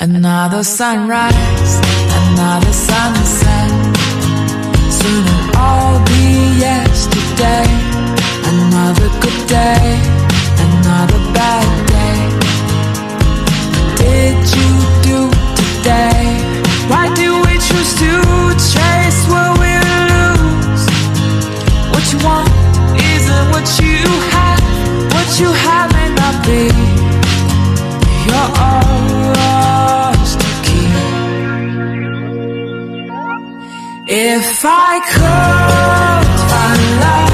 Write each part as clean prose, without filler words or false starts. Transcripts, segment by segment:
Another sunrise, another sunset. Soon it'll all be yesterday. Another good day, another bad day. What did you do today? Why do we choose to chase what we lose? What you want isn't what you have. What you have may not be. You're ours to keep. If I could find love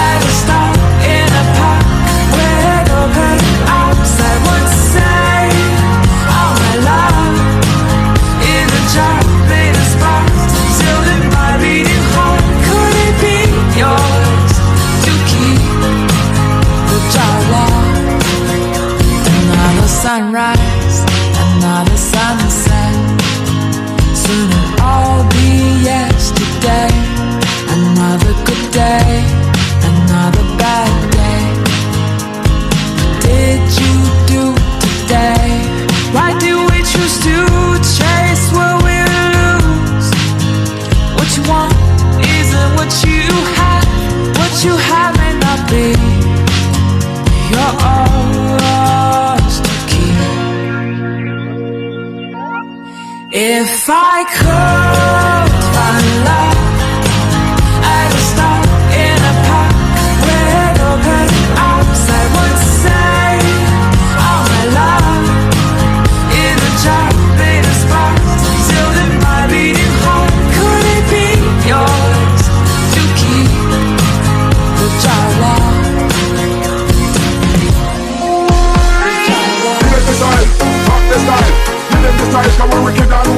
at a stop in a park with open arms, I would say all my love in a jar made of sparks, sealed in my beating heart. Could it be yours to keep? The jar locked. Another sunrise, another sunset. Soon it'll all be yesterday. Another good day, another bad day. What did you do today? Why do we choose to chase what we lose? What you want isn't what you have. What you have may not be. You're ours to keep. If I could find love at a stop in a park with open arms, I would say all my love in a jar made of sparks, sealed in my beating heart. Could it be yours to keep? The jar locked. Style, pop the style. Give them the style, come on, we can all